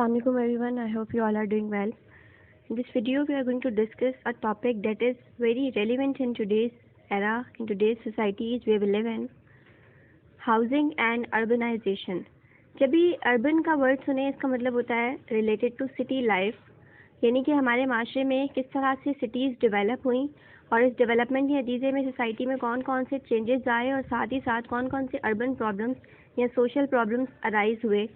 Assalamualaikum everyone. I hope you all are doing well. In this video, we are going to discuss a topic that is very relevant in today's era, in today's societies where we live in, housing and urbanization. जब भी urban का word सुने इसका मतलब होता है related to city life, यानी कि हमारे माशरे में किस तरह से सिटीज़ डेवलप हुई और इस डेवलपमेंट के नतीजे में सोसाइटी में कौन कौन से चेंजेस आए और साथ ही साथ कौन कौन से अर्बन प्रॉब्लम्स या सोशल प्रॉब्लम्स अराइज हुए।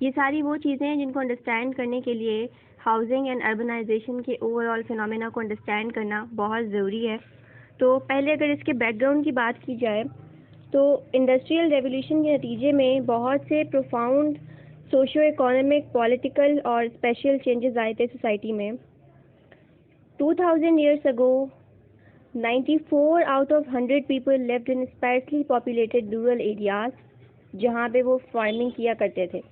ये सारी वो चीज़ें हैं जिनको अंडरस्टैंड करने के लिए हाउसिंग एंड अर्बनाइजेशन के ओवरऑल फिनोमेना को अंडरस्टैंड करना बहुत ज़रूरी है। तो पहले अगर इसके बैकग्राउंड की बात की जाए तो इंडस्ट्रियल रेवोल्यूशन के नतीजे में बहुत से प्रोफाउंड सोशो इकोनॉमिक, पॉलिटिकल और स्पेशल चेंजेस आए थे सोसाइटी में। 2000 years ago, 94 out of 100 people lived in sparsely populated rural areas, जहाँ पे वो फार्मिंग किया करते थे।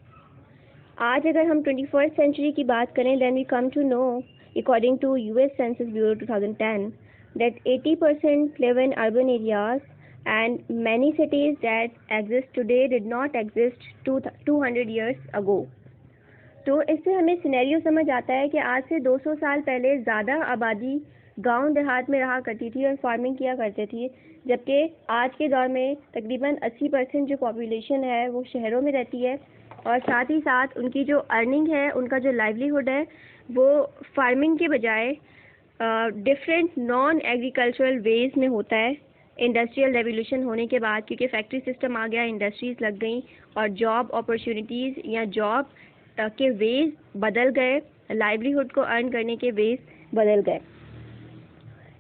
आज अगर हम 21st सेंचुरी की बात करें, then we come to know, according to US Census Bureau 2010, that 80% live in urban areas and many cities that exist today did not exist 200 years ago. तो इससे हमें सिनेरियो समझ आता है कि आज से 200 साल पहले ज़्यादा आबादी गांव देहात में रहा करती थी और फार्मिंग किया करती थी, जबकि आज के दौर में तकरीबन 80% जो पॉपुलेशन है वो शहरों में रहती है और साथ ही साथ उनकी जो अर्निंग है, उनका जो लाइवलीहुड है, वो फार्मिंग के बजाय डिफरेंट नॉन एग्रीकल्चरल वेज में होता है। इंडस्ट्रियल रेवोल्यूशन होने के बाद क्योंकि फैक्ट्री सिस्टम आ गया, इंडस्ट्रीज़ लग गई और जॉब अपॉर्चुनिटीज़ या जॉब के वेज बदल गए, लाइवलीहुड को अर्न करने के वेज बदल गए।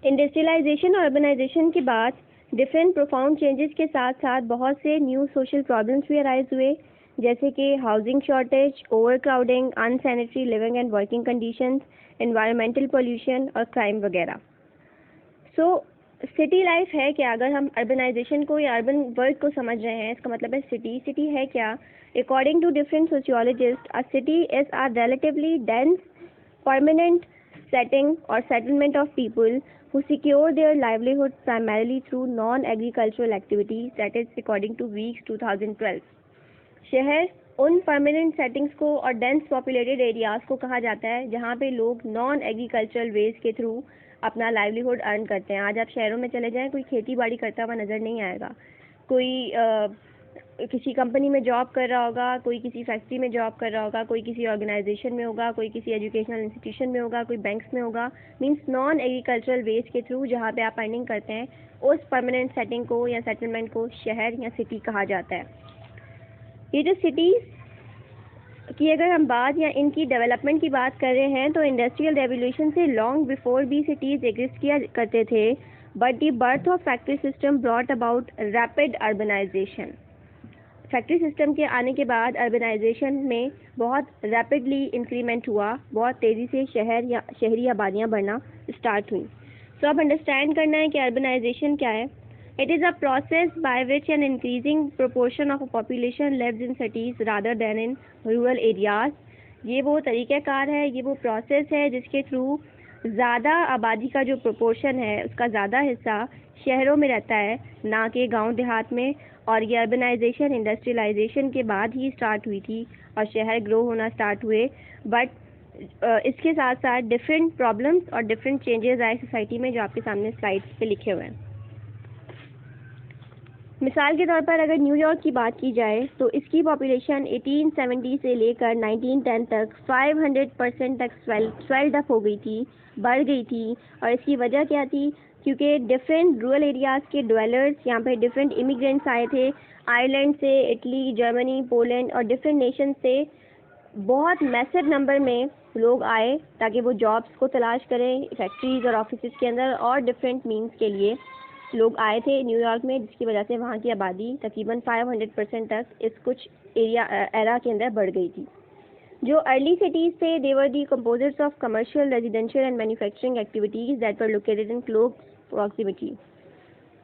इंडस्ट्रियलाइजेशन और अर्बनाइजेशन के बाद डिफरेंट प्रोफाउंड चेंजेस के साथ साथ बहुत से न्यू सोशल प्रॉब्लम्स भी अराइज हुए, जैसे कि housing shortage, over crowding, unsanitary living and working conditions, environmental pollution और क्राइम वगैरह। सो सिटी लाइफ है क्या? अगर हम अर्बनाइजेशन को या अर्बन वर्ड को समझ रहे हैं, इसका मतलब है सिटी है क्या? According to different sociologists, a city is a relatively dense permanent setting or settlement of people who secure their livelihood primarily through non-agricultural activities, that is according to Weeks 2012. शहर उन परमानेंट सेटिंग्स को और dense populated areas को कहा जाता है जहाँ पे लोग नॉन एग्रीकल्चरल वेज के थ्रू अपना लाइवलीहुड अर्न करते हैं। आज आप शहरों में चले जाएं, कोई खेती बाड़ी करता हुआ नज़र नहीं आएगा। कोई किसी कंपनी में जॉब कर रहा होगा, कोई किसी फैक्ट्री में जॉब कर रहा होगा, कोई किसी ऑर्गेनाइजेशन में होगा, कोई किसी एजुकेशनल इंस्टीट्यूशन में होगा, कोई बैंक्स में होगा। मींस नॉन एग्रीकल्चरल वेज के थ्रू जहाँ पे आप अर्निंग करते हैं, उस परमानेंट सेटिंग को या सेटलमेंट को शहर या सिटी कहा जाता है। ये जो सिटीज़ की अगर हम बात या इनकी डेवलपमेंट की बात कर रहे हैं तो इंडस्ट्रियल रेवोल्यूशन से लॉन्ग बिफोर भी सिटीज़ एग्जिस्ट किया करते थे, but the birth of factory system brought about rapid urbanization. Factory system के आने के बाद अर्बनाइजेशन में बहुत रैपिडली इंक्रीमेंट हुआ, बहुत तेज़ी से शहरी आबादियाँ बढ़ना स्टार्ट हुई। सो अब अंडरस्टैंड करना है कि अर्बनाइजेशन क्या है। It is a process by which an increasing proportion of a population lives in cities rather than in rural areas. ये वो तरीक़ाकार है, ये वो प्रोसेस है जिसके थ्रू ज़्यादा आबादी का जो प्रोपोर्शन है उसका ज़्यादा हिस्सा शहरों में रहता है, ना कि गांव देहात में। और ये अर्बनाइजेशन इंडस्ट्रियलाइजेशन के बाद ही स्टार्ट हुई थी और शहर ग्रो होना स्टार्ट हुए, बट इसके साथ साथ डिफरेंट प्रॉब्लम्स और डिफरेंट चेंजेस आए सोसाइटी में, जो आपके सामने स्लाइड्स पे लिखे हुए हैं। मिसाल के तौर पर अगर न्यूयॉर्क की बात की जाए तो इसकी पॉपुलेशन 1870 से लेकर 1910 तक 500% तक स्वेल्ड अप हो गई थी, बढ़ गई थी। और इसकी वजह क्या थी? क्योंकि डिफरेंट रूरल एरियाज़ के ड्वेलर्स, यहाँ पे डिफरेंट इमिग्रेंट्स आए थे, आयरलैंड से, इटली, जर्मनी, पोलैंड और डिफरेंट नेशन से बहुत मैसिव नंबर में लोग आए ताकि वो जॉब्स को तलाश करें फैक्ट्रीज़ और ऑफिस के अंदर, और डिफरेंट मीन्स के लिए लोग आए थे न्यूयॉर्क में, जिसकी वजह से वहाँ की आबादी तकरीबन 500% तक इस कुछ एरा के अंदर बढ़ गई थी। जो अर्ली सिटीज़ थे, they were the composers of commercial, residential and manufacturing activities that were located in close proximity.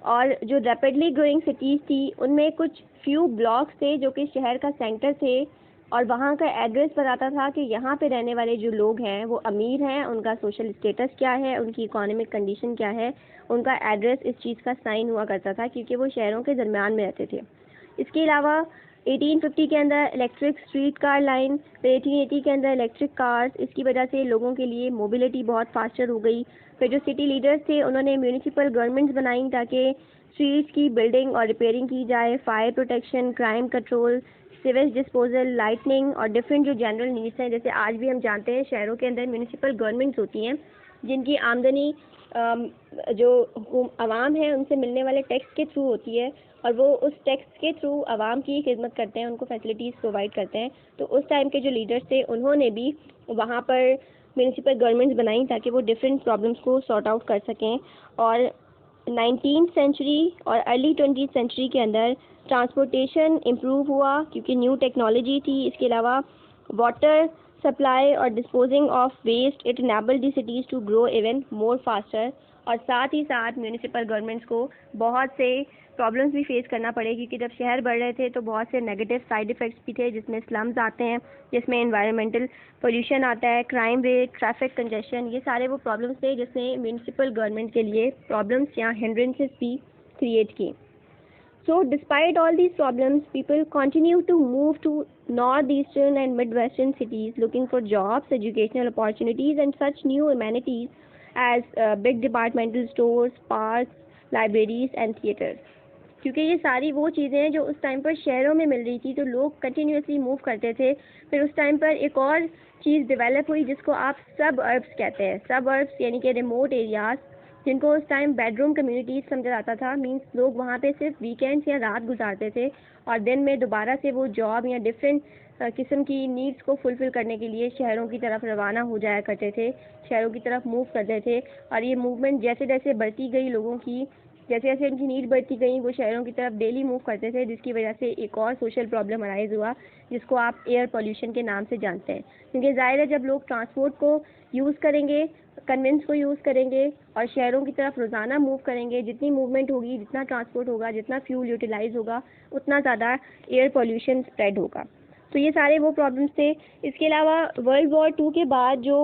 और जो रैपिडली ग्रोइंग सिटीज़ थी उनमें कुछ फ्यू ब्लॉक्स थे जो कि शहर का सेंटर थे और वहाँ का एड्रेस बताता था कि यहाँ पे रहने वाले जो लोग हैं वो अमीर हैं, उनका सोशल स्टेटस क्या है, उनकी इकोनॉमिक कंडीशन क्या है, उनका एड्रेस इस चीज़ का साइन हुआ करता था क्योंकि वो शहरों के दरमियान में रहते थे। इसके अलावा 1850 के अंदर इलेक्ट्रिक स्ट्रीट कार लाइन, फिर 1880 के अंदर इलेक्ट्रिक कार्स। इसकी वजह से लोगों के लिए मोबिलिटी बहुत फास्टर हो गई। फिर जो सिटी लीडर्स थे उन्होंने म्यूनिसिपल गवर्नमेंट्स बनाई ताकि स्ट्रीट्स की बिल्डिंग और रिपेयरिंग की जाए, fire protection, crime control, sewage disposal, lightning और डिफरेंट जो जनरल नीड्स हैं। जैसे आज भी हम जानते हैं शहरों के अंदर म्यूनिसिपल गवर्नमेंट्स होती हैं जिनकी आमदनी जो आवाम है उनसे मिलने वाले टैक्स के थ्रू होती है, और वो उस टैक्स के थ्रू आवाम की खिदमत करते हैं, उनको फैसिलिटीज़ प्रोवाइड करते हैं। तो उस टाइम के जो लीडर्स थे उन्होंने भी वहाँ पर म्यूनिसिपल गवर्नमेंट्स बनाई ताकि वो डिफरेंट प्रॉब्लम्स को सॉर्ट आउट कर सकें। और 19th सेंचुरी और अर्ली 20th सेंचुरी के अंदर ट्रांसपोर्टेशन इम्प्रूव हुआ क्योंकि न्यू टेक्नोलॉजी थी। इसके अलावा वाटर सप्लाई और disposing of waste, it enabled the cities to grow even more faster. और साथ ही साथ म्यूनिसिपल गवर्नमेंट्स को बहुत से प्रॉब्लम्स भी फेस करना पड़े क्योंकि जब शहर बढ़ रहे थे तो बहुत से नेगेटिव साइड इफ़ेक्ट्स भी थे, जिसमें स्लम्स आते हैं, जिसमें एनवायरमेंटल पोल्यूशन आता है, क्राइम रेट, ट्रैफिक कंजेशन। ये सारे वो प्रॉब्लम्स थे जिसने म्यूनिसिपल गवर्नमेंट के लिए प्रॉब्लम्स या हिंड्रेंसेस भी क्रिएट की। So despite all these problems, people continue to move to northeastern and midwestern cities looking for jobs, educational opportunities and such new amenities as big departmental stores, parks, libraries and theaters. क्योंकि ये सारी वो चीज़ें हैं जो उस time पर शहरों में मिल रही थी तो लोग कंटिन्यूसली मूव करते थे। फिर उस टाइम पर एक और चीज़ डेवलप हुई जिसको आप सब अर्ब्स कहते हैं। सब अर्ब्स यानी कि रिमोट एरियाज़, जिनको उस टाइम बेडरूम कम्युनिटीज़ समझा जाता था। मींस लोग वहाँ पे सिर्फ वीकेंड्स या रात गुजारते थे और दिन में दोबारा से वो जॉब या डिफरेंट किस्म की नीड्स को फुलफ़िल करने के लिए शहरों की तरफ रवाना हो जाया करते थे, शहरों की तरफ मूव करते थे। और ये मूवमेंट जैसे जैसे बढ़ती गई लोगों की, जैसे जैसे उनकी नीड बढ़ती गई, वो शहरों की तरफ डेली मूव करते थे, जिसकी वजह से एक और सोशल प्रॉब्लम अराइज हुआ जिसको आप एयर पोल्यूशन के नाम से जानते हैं। क्योंकि ज़ाहिर है जब लोग ट्रांसपोर्ट को यूज़ करेंगे, कन्वेंस को यूज़ करेंगे और शहरों की तरफ रोज़ाना मूव करेंगे, जितनी मूवमेंट होगी, जितना ट्रांसपोर्ट होगा, जितना फ्यूल यूटिलाइज होगा, उतना ज़्यादा एयर पोल्यूशन स्प्रेड होगा। तो ये सारे वो प्रॉब्लम्स थे। इसके अलावा वर्ल्ड वॉर 2 के बाद जो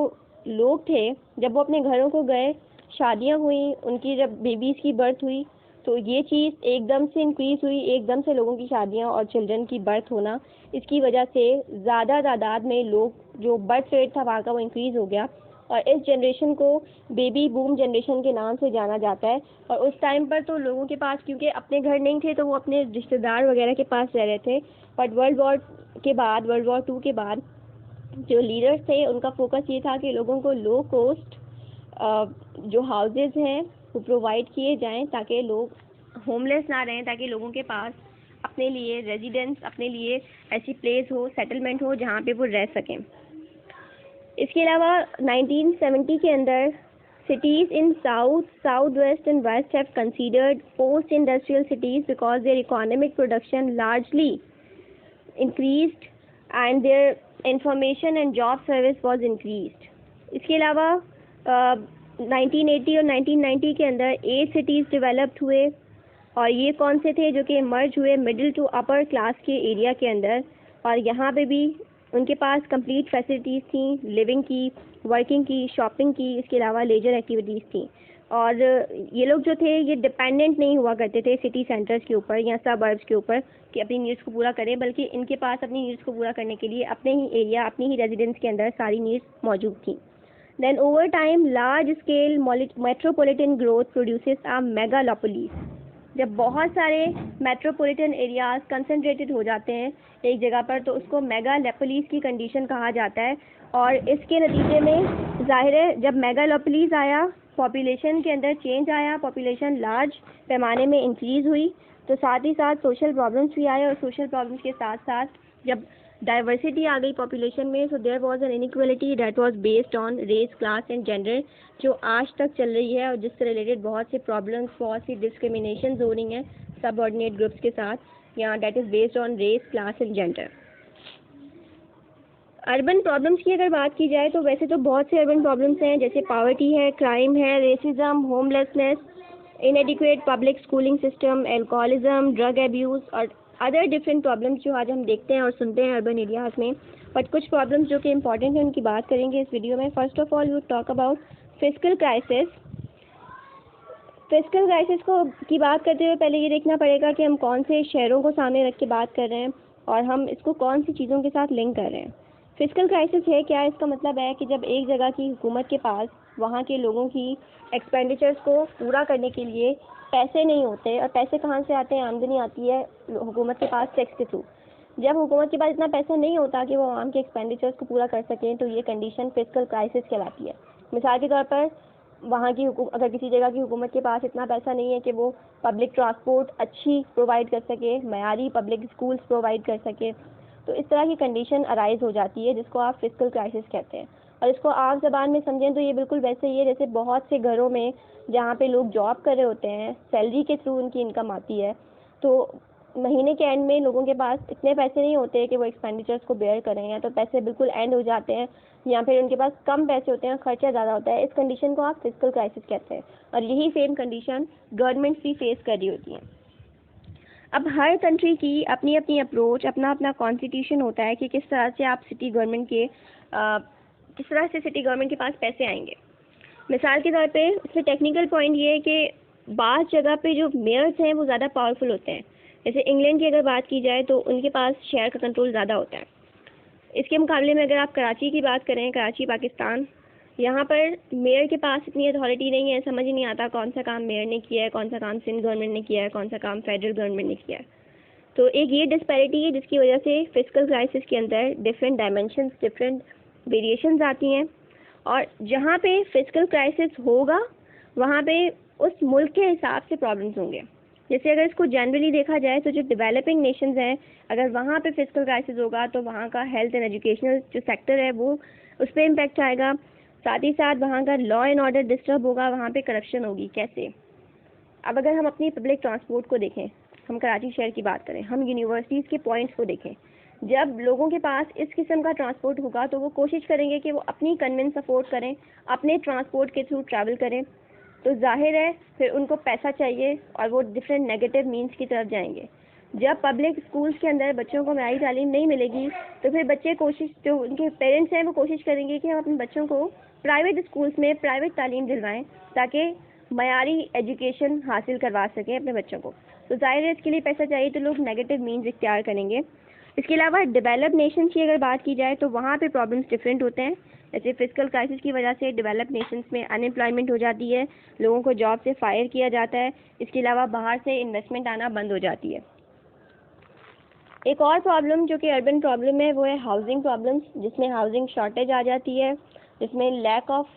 लोग थे जब वो अपने घरों को गए, शादियां हुई, उनकी जब बेबीज़ की बर्थ हुई तो ये चीज़ एकदम से इंक्रीज़ हुई, एकदम से लोगों की शादियां और चिल्ड्रन की बर्थ होना। इसकी वजह से ज़्यादा तादाद में लोग, जो बर्थ रेट था वहाँ का, वो इंक्रीज़ हो गया और इस जनरेशन को बेबी बूम जनरेशन के नाम से जाना जाता है। और उस टाइम पर तो लोगों के पास क्योंकि अपने घर नहीं थे तो वो अपने रिश्तेदार वगैरह के पास रह रहे थे। बट वर्ल्ड वॉर 2 के बाद जो लीडर्स थे उनका फोकस ये था कि लोगों को लो कॉस्ट जो हाउसेस हैं वो प्रोवाइड किए जाएं ताकि लोग होमलेस ना रहें, ताकि लोगों के पास अपने लिए रेजिडेंस, अपने लिए ऐसी प्लेस हो, सेटलमेंट हो जहाँ पे वो रह सकें। इसके अलावा 1970 के अंदर cities in south, southwest and west have considered post-industrial cities because their economic production largely increased and their information and job service was increased. इसके अलावा 1980 और 1990 के अंदर 8 cities डेवलप्ड हुए और ये कौन से थे जो कि मर्ज हुए मिडिल टू अपर क्लास के एरिया के अंदर, और यहाँ पे भी उनके पास कंप्लीट फैसिलिटीज़ थी, लिविंग की, वर्किंग की, शॉपिंग की, इसके अलावा लेजर एक्टिविटीज़ थी। और ये लोग जो थे ये डिपेंडेंट नहीं हुआ करते थे सिटी सेंटर्स के ऊपर या सबअर्ब्स के ऊपर कि अपनी नीड्स को पूरा करें, बल्कि इनके पास अपनी नीड्स को पूरा करने के लिए अपने ही एरिया, अपनी ही रेजिडेंस के अंदर सारी नीड्स मौजूद थी। Then over time large scale metropolitan growth produces a megalopolis. जब बहुत सारे मेट्रोपॉलिटन एरियाज कंसंट्रेटेड हो जाते हैं एक जगह पर तो उसको मेगालोपोलिस की कंडीशन कहा जाता है। और इसके नतीजे में जाहिर है जब मेगालोपोलिस आया, पॉपुलेशन के अंदर चेंज आया, पॉपुलेशन लार्ज पैमाने में इंक्रीज़ हुई, तो साथ ही साथ सोशल प्रॉब्लम्स भी आए और सोशल प्रॉब्लम्स के साथ साथ जब डाइवर्सिटी आ गई पॉपुलेशन में, so there was an inequality that was based on race, class and gender, जो आज तक चल रही है और जिससे रिलेटेड बहुत से प्रॉब्लम्स, बहुत सी डिस्क्रिमिनेशन हो रही हैं सबऑर्डिनेट ग्रुप्स के साथ, या that is based on race, class and gender. Urban problems की अगर बात की जाए तो वैसे तो बहुत से अर्बन प्रॉब्लम्स हैं, जैसे पावर्टी है, क्राइम है, racism, homelessness, इनएडिक्वेट public schooling system, alcoholism, drug abuse और अदर डिफरेंट प्रॉब्लम्स जो आज हम देखते हैं और सुनते हैं अर्बन एरियाज़ में। बट कुछ प्रॉब्लम्स जो कि इंपॉर्टेंट हैं उनकी बात करेंगे इस वीडियो में। First of all we talk about fiscal crisis. Fiscal crisis को की बात करते हुए पहले ये देखना पड़ेगा कि हम कौन से शहरों को सामने रख के बात कर रहे हैं। और हम इसको कौन सी चीज़ों के साथ लिंक कर रहे हैं। फिजिकल क्राइसिस है क्या? इसका मतलब है कि जब एक जगह की हुकूमत के पास वहाँ के लोगों की एक्सपेंडिचर्स को पूरा करने के लिए पैसे नहीं होते, और पैसे कहाँ से आते हैं? आमदनी आती है हुकूमत के पास टैक्स के थ्रू। जब हुकूमत के पास इतना पैसा नहीं होता कि वो आम के एक्सपेंडिचर्स को पूरा कर सकें, तो ये कंडीशन फिजिकल क्राइसिस कहलाती है। मिसाल के तौर पर वहाँ की अगर किसी जगह की हुकूमत के पास इतना पैसा नहीं है कि वो पब्लिक ट्रांसपोर्ट अच्छी प्रोवाइड कर सके, मयारी पब्लिक स्कूल्स प्रोवाइड कर सके, तो इस तरह की कंडीशन अराइज हो जाती है जिसको आप फिजिकल क्राइसिस कहते हैं। और इसको आम ज़बान में समझें तो ये बिल्कुल वैसे ही है जैसे बहुत से घरों में जहाँ पे लोग जॉब कर रहे होते हैं, सैलरी के थ्रू उनकी इनकम आती है, तो महीने के एंड में लोगों के पास इतने पैसे नहीं होते कि वो एक्सपेंडिचर्स को बेयर करें, या तो पैसे बिल्कुल एंड हो जाते हैं, या फिर उनके पास कम पैसे होते हैं, खर्चा ज़्यादा होता है। इस कंडीशन को आप फिजिकल क्राइसिस कहते हैं, और यही सेम कंडीशन गवर्नमेंट्स भी फेस कर रही होती हैं। अब हर कंट्री की अपनी अपनी अप्रोच, अपना अपना कॉन्स्टिट्यूशन होता है कि किस तरह से आप सिटी गवर्नमेंट के किस तरह से सिटी गवर्नमेंट के पास पैसे आएंगे। मिसाल के तौर पे इसमें टेक्निकल पॉइंट ये है कि बाज़ जगह पे जो मेयर्स हैं वो ज़्यादा पावरफुल होते हैं। जैसे इंग्लैंड की अगर बात की जाए तो उनके पास शहर का कंट्रोल ज़्यादा होता है। इसके मुकाबले में अगर आप कराची की बात करें, कराची पाकिस्तान, यहाँ पर मेयर के पास इतनी अथॉरिटी नहीं है, समझ ही नहीं आता कौन सा काम मेयर ने किया है, कौन सा काम सिंध गवर्नमेंट ने किया है, कौन सा काम फेडरल गवर्नमेंट ने किया है। तो एक ये डिस्पैरिटी है जिसकी वजह से फिजिकल क्राइसिस के अंदर डिफरेंट डायमेंशंस, डिफरेंट वेरिएशंस आती हैं, और जहाँ पे फिजिकल क्राइसिस होगा वहाँ पे उस मुल्क के हिसाब से प्रॉब्लम्स होंगे। जैसे अगर इसको जनरली देखा जाए तो जो डेवलपिंग नेशंस हैं, अगर वहाँ पे फिजिकल क्राइसिस होगा तो वहाँ का हेल्थ एंड एजुकेशनल जो सेक्टर है वो उस पर इम्पेक्ट आएगा। साथ ही साथ वहाँ का लॉ एंड ऑर्डर डिस्टर्ब होगा, वहाँ पे करप्शन होगी। कैसे? अब अगर हम अपनी पब्लिक ट्रांसपोर्ट को देखें, हम कराची शहर की बात करें, हम यूनिवर्सिटीज़ के पॉइंट्स को देखें, जब लोगों के पास इस किस्म का ट्रांसपोर्ट होगा तो वो कोशिश करेंगे कि वो अपनी कन्वेंस अफोर्ड करें, अपने ट्रांसपोर्ट के थ्रू ट्रैवल करें, तो जाहिर है फिर उनको पैसा चाहिए और वो डिफरेंट नेगेटिव मीन्स की तरफ जाएंगे। जब पब्लिक स्कूल्स के अंदर बच्चों को मयारी तालीम नहीं मिलेगी तो फिर बच्चे जो उनके पेरेंट्स हैं वो कोशिश करेंगे कि हम अपने बच्चों को प्राइवेट स्कूल्स में प्राइवेट तालीम दिलवाएं ताकि मयारी एजुकेशन हासिल करवा सकें अपने बच्चों को। तो जाहिर है इसके लिए पैसा चाहिए, तो लोग नेगेटिव मीन्स इख्तियार करेंगे। इसके अलावा डेवलप्ड नेशंस की अगर बात की जाए तो वहाँ पे प्रॉब्लम्स डिफरेंट होते हैं। जैसे फिजिकल क्राइसिस की वजह से डेवलप्ड नेशंस में अनएम्प्लॉयमेंट हो जाती है, लोगों को जॉब से फायर किया जाता है। इसके अलावा बाहर से इन्वेस्टमेंट आना बंद हो जाती है। एक और प्रॉब्लम जो कि अर्बन प्रॉब्लम है वो है हाउसिंग प्रॉब्लम्स, जिसमें हाउसिंग शॉर्टेज आ जाती है, जिसमें lack of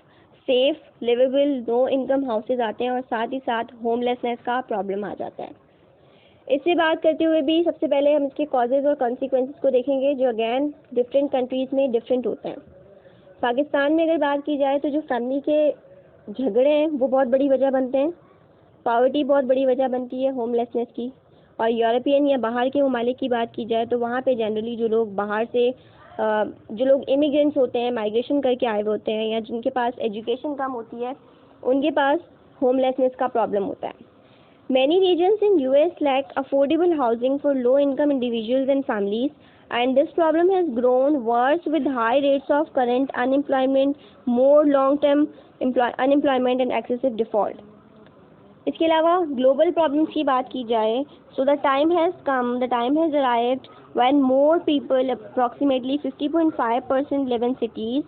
safe livable no income houses आते हैं, और साथ ही साथ होमलेसनेस का प्रॉब्लम आ जाता है। इससे बात करते हुए भी सबसे पहले हम इसके कॉजेज़ और कॉन्सिक्वेंसेस को देखेंगे जो अगैन डिफरेंट कंट्रीज़ में डिफरेंट होते हैं। पाकिस्तान में अगर बात की जाए तो जो फैमिली के झगड़े हैं वो बहुत बड़ी वजह बनते हैं, पॉवर्टी बहुत बड़ी वजह बनती है होमलेसनेस की। और यूरोपियन या बाहर के ममालिक की बात की जाए तो वहाँ पे जनरली जो लोग बाहर से जो लोग इमिग्रेंट्स होते हैं, माइग्रेशन करके आए हुए होते हैं, या जिनके पास एजुकेशन कम होती है, उनके पास होमलेसनेस का प्रॉब्लम होता है। Many regions in US lack affordable housing for low-income individuals and families, and this problem has grown worse with high rates of current unemployment, more long-term unemployment and excessive default. इसके अलावा global problems की बात की जाए so the time has arrived when more people, approximately 50.5% live in cities,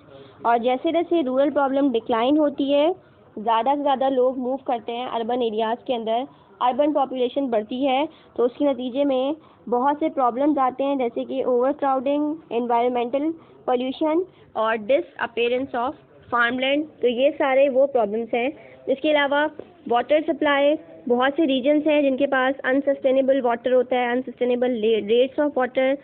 और जैसे जैसे rural problem decline होती है, ज़्यादा से ज़्यादा लोग मूव करते हैं अर्बन एरियाज़ के अंदर, अर्बन पॉपुलेशन बढ़ती है, तो उसके नतीजे में बहुत से प्रॉब्लम्स आते हैं जैसे कि ओवर क्राउडिंग, एनवायरमेंटल पोल्यूशन और डिसअपीयरेंस ऑफ फार्मलैंड। तो ये सारे वो प्रॉब्लम्स हैं। इसके अलावा वाटर सप्लाई, बहुत से रीजन्स हैं जिनके पास अनसस्टेनेबल वाटर होता है, अनसस्टेनेबल रेट्स ऑफ वाटर,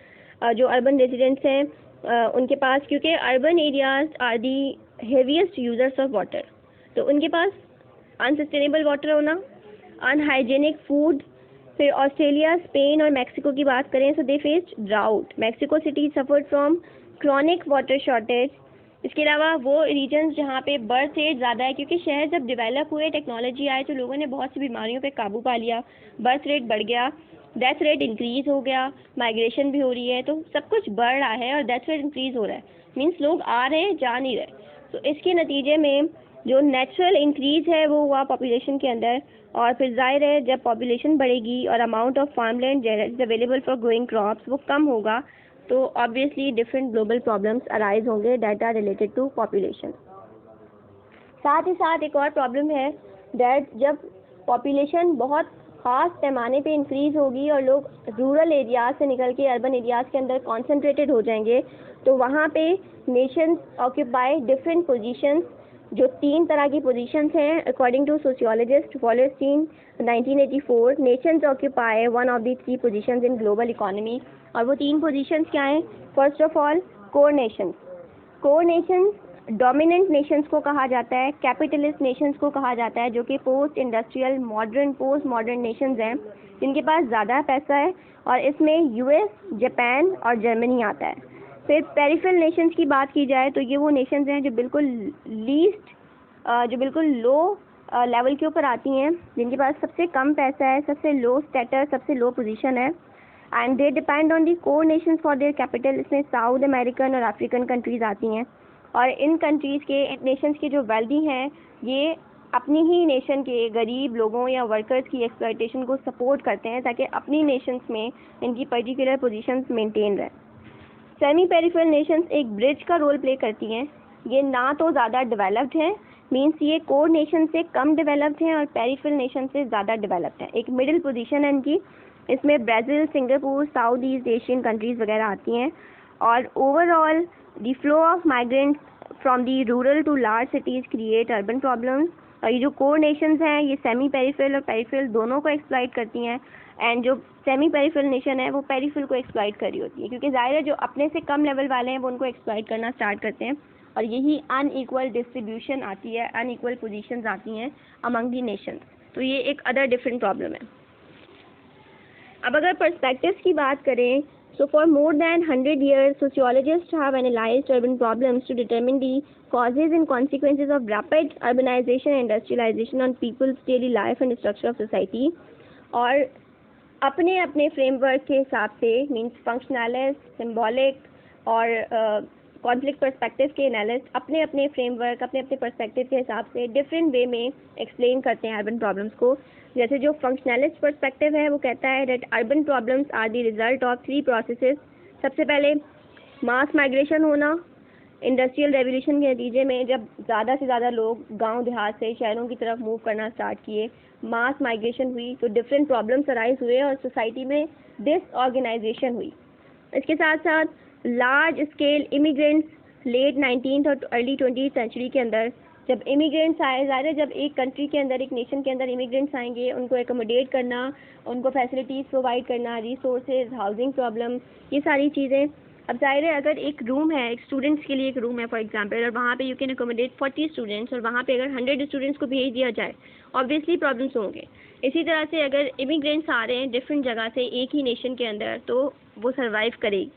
जो अर्बन रेजिडेंट्स हैं उनके पास, क्योंकि urban areas are the heaviest users of water, तो उनके पास अनसस्टेनेबल वाटर होना, अनहाइजेनिक फूड। फिर ऑस्ट्रेलिया, स्पेन और मैक्सिको की बात करें तो they face drought. Mexico City suffered from chronic water shortage. इसके अलावा वो रीजन्स जहाँ पे बर्थ रेट ज़्यादा है, क्योंकि शहर जब डेवलप हुए, टेक्नोलॉजी आए, तो लोगों ने बहुत सी बीमारियों पे काबू पा लिया, बर्थ रेट बढ़ गया, डेथ रेट इंक्रीज़ हो गया, माइग्रेशन भी हो रही है, तो सब कुछ बढ़ रहा है और डेथ रेट इंक्रीज़ हो रहा है। मीन्स लोग आ रहे हैं, जा नहीं रहे। तो इसके नतीजे में जो नेचुरल इंक्रीज है वो हुआ पॉपुलेशन के अंदर, और फिर जाहिर है जब पॉपुलेशन बढ़ेगी और amount of farmland is available for growing crops वो कम होगा, तो obviously different global problems arise होंगे that are related to population. साथ ही साथ एक और प्रॉब्लम है दैट जब पॉपुलेशन बहुत ख़ास पैमाने पे इंक्रीज़ होगी और लोग रूरल एरियाज से निकल के अर्बन एरियाज़ के अंदर कॉन्सेंट्रेटेड हो जाएंगे, तो वहाँ पे नेशंस ऑक्यूपाई डिफरेंट पोजीशंस, जो 3 तरह की पोजीशंस हैं according to sociologist Wallerstein 1984। Nations occupy one of the 3 positions in global economy, और वो 3 पोजीशंस क्या हैं? First of all core nations. Core nations dominant nations को कहा जाता है, कैपिटलिस्ट नेशंस को कहा जाता है, जो कि post industrial post modern Nations हैं जिनके पास ज़्यादा पैसा है, और इसमें यूएस, जापान और जर्मनी आता है। फिर पेरिफेरल नेशंस की बात की जाए तो ये वो नेशंस हैं जो बिल्कुल लो लेवल के ऊपर आती हैं, जिनके पास सबसे कम पैसा है, सबसे लो स्टेटस, सबसे लो पोजीशन है, and they depend on the core Nations for their capital. इसमें साउथ अमेरिकन और अफ्रीकन कंट्रीज़ आती हैं, और इन कंट्रीज़ के नेशंस के जो वेल्दी हैं ये अपनी ही नेशन के गरीब लोगों या वर्कर्स की एक्सप्लॉयटेशन को सपोर्ट करते हैं ताकि अपनी नेशंस में इनकी पर्टिकुलर पोजीशंस मेंटेन रहे। सेमी पेरिफेरल नेशंस एक ब्रिज का रोल प्ले करती हैं। ये ना तो ज़्यादा डेवलप्ड हैं, मींस ये कोर नेशन से कम डेवलप्ड हैं, और पेरिफेरल नेशन से ज़्यादा डेवलप्ड हैं। एक मिडिल पोजीशन है इनकी, इसमें Brazil, Singapore, South East Asian countries वगैरह आती हैं। और overall the flow of migrants from the rural to large cities create urban problems. और ये जो कोर नेशंस हैं ये सेमी पेरिफेरल और पेरिफेरल दोनों को एक्सप्लॉइट करती हैं, एंड जो सेमी पेरिफेरल नेशन है वो पेरिफेरल को एक्सप्लॉइट कर रही होती है, क्योंकि जाहिर है जो अपने से कम लेवल वाले हैं वो उनको एक्सप्लॉइट करना स्टार्ट करते हैं, और यही अनइक्वल डिस्ट्रीब्यूशन आती है, अनइक्वल पोजीशंस आती हैं अमंग दी नेशंस। तो ये एक अदर डिफरेंट प्रॉब्लम है। अब अगर पर्सपेक्टिव्स की बात करें, so for more than 100 years, sociologists have analyzed urban problems to determine the causes and consequences of rapid urbanization and industrialization on people's daily life and structure of society. और अपने अपने framework के हिसाब से means functionalist, symbolic और conflict perspective के analyst अपने अपने फ्रेमवर्क, अपने अपने पर्सपेक्टिव के हिसाब से डिफरेंट वे में एक्सप्लेन करते हैं अर्बन प्रॉब्लम्स को। जैसे जो फंक्शनलिस्ट पर्सपेक्टिव है वो कहता है that urban problems are the result of 3 processes. सबसे पहले मास माइग्रेशन होना, इंडस्ट्रियल रेवोल्यूशन के नतीजे में जब ज़्यादा से ज़्यादा लोग गांव देहात से शहरों की तरफ मूव करना स्टार्ट किए, मास माइग्रेशन हुई तो डिफरेंट प्रॉब्लम्स अराइज हुए और सोसाइटी में डिसऑर्गेनाइजेशन हुई। इसके साथ साथ large scale immigrants late 19th और अर्ली 20th सेंचुरी के अंदर जब इमिग्रेंट्स आए, ज़ाहिर है जब एक कंट्री के अंदर, एक नेशन के अंदर इमिग्रेंट्स आएंगे, उनको एकोमोडेट करना, उनको फैसिलिटीज़ प्रोवाइड करना, रिसोर्सेज, हाउसिंग प्रॉब्लम, ये सारी चीज़ें। अब जाहिर है अगर एक रूम है, एक स्टूडेंट्स के लिए एक रूम है फॉर एग्जांपल, और वहाँ पे यू कैन एकोमोडेट 40 स्टूडेंट्स, और वहाँ पे अगर 100 स्टूडेंट्स को भेज दिया जाए, ऑब्वियसली प्रॉब्लम्स होंगे। इसी तरह से अगर इमिग्रेंट्स आ रहे हैं डिफरेंट जगह से एक ही नेशन के अंदर, तो वो सर्वाइव करेगी।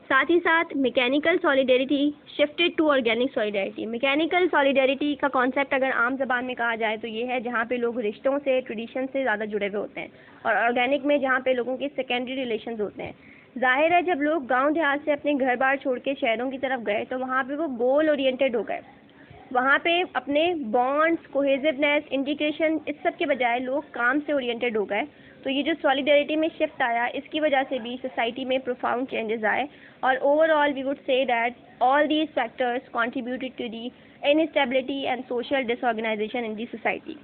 साथ ही साथ mechanical solidarity shifted to organic solidarity. Mechanical solidarity का कॉन्सेप्ट अगर आम ज़बान में कहा जाए तो ये है जहाँ पे लोग रिश्तों से, ट्रेडिशन से ज़्यादा जुड़े हुए होते हैं, और ऑर्गेनिक में जहाँ पे लोगों के सेकेंडरी रिलेशंस होते हैं। जाहिर है जब लोग गांव देहात से अपने घर बार छोड़ के शहरों की तरफ गए तो वहाँ पे वो गोल ओरिएंटेड हो गए, वहाँ पे अपने बॉन्ड्स, कोहेसिवनेस, इंटीग्रेशन, इस सब के बजाय लोग काम से ओरिएंटेड हो गए। तो ये जो सॉलिडेरिटी में शिफ्ट आया, इसकी वजह से भी सोसाइटी में प्रोफाउंड चेंजेस आए, और overall we would say that all these factors contributed to the instability and social disorganization in the society.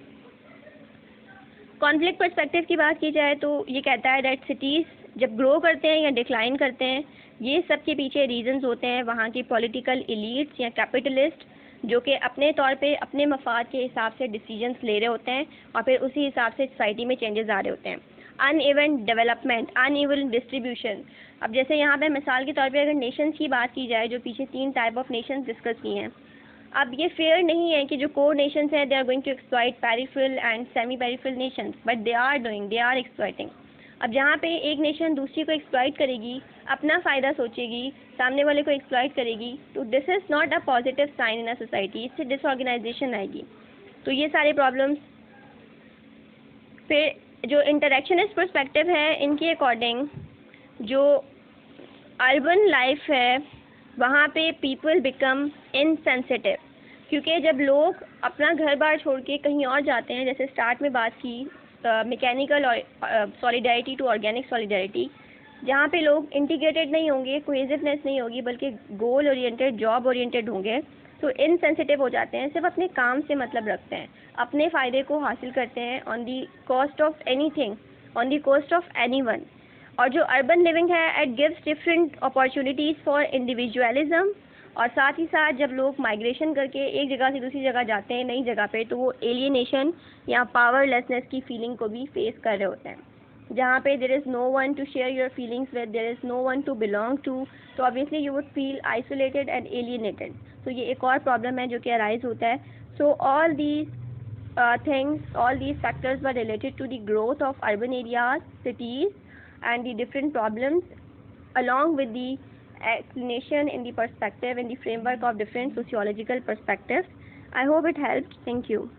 Conflict perspective की बात की जाए तो ये कहता है दैट सिटीज़ जब ग्रो करते हैं या डिक्लाइन करते हैं, ये सब के पीछे रीजंस होते हैं वहाँ की पॉलिटिकल एलीट्स या कैपिटलिस्ट, जो कि अपने तौर पे अपने मफाद के हिसाब से डिसीजंस ले रहे होते हैं, और फिर उसी हिसाब से सोसाइटी में चेंजेस आ रहे होते हैं। Uneven development, uneven distribution. अब जैसे यहाँ पे मिसाल के तौर पे अगर नेशंस की बात की जाए, जो पीछे 3 टाइप ऑफ नेशंस डिस्कस की हैं, अब ये फेयर नहीं है कि जो कोर नेशंस हैं they are going to exploit peripheral and semi peripheral nations, but they are exploiting. अब जहाँ पे एक नेशन दूसरी को एक्सप्लॉइट करेगी, अपना फ़ायदा सोचेगी, सामने वाले को एक्सप्लॉइट करेगी, तो this is not a positive sign in a society, इससे डिसऑर्गेनाइजेशन आएगी। तो ये सारे प्रॉब्लम्स। फिर जो इंटरेक्शनिस्ट पर्सपेक्टिव है, इनके अकॉर्डिंग जो अर्बन लाइफ है वहाँ पे पीपल बिकम इनसेंसिटिव, क्योंकि जब लोग अपना घर बार छोड़ के कहीं और जाते हैं, जैसे स्टार्ट में बात की मैकेनिकल और सॉलिडारिटी टू ऑर्गेनिक सॉलिडारिटी, जहाँ पे लोग इंटीग्रेटेड नहीं होंगे, कोहेसिवनेस नहीं होगी, बल्कि गोल ओरिएंटेड, जॉब ओरिएंटेड होंगे, तो इनसेंसिटिव हो जाते हैं, सिर्फ अपने काम से मतलब रखते हैं, अपने फ़ायदे को हासिल करते हैं on the cost of anything, on the cost of anyone. और जो अर्बन लिविंग है, it gives different opportunities for individualism, और साथ ही साथ जब लोग माइग्रेशन करके एक जगह से दूसरी जगह जाते हैं, नई जगह पे, तो वो एलियनेशन या पावरलेसनेस की फीलिंग को भी फेस कर रहे होते हैं, जहाँ पे there is no one to share your feelings with, there is no one to belong to, तो obviously you would feel isolated and alienated. तो ये एक और प्रॉब्लम है जो कि अराइज होता है। So all these things, all these factors were related to the growth of urban areas, cities, and the different problems, along with the explanation in the perspective, in the framework of different sociological perspectives. I hope it helped. Thank you.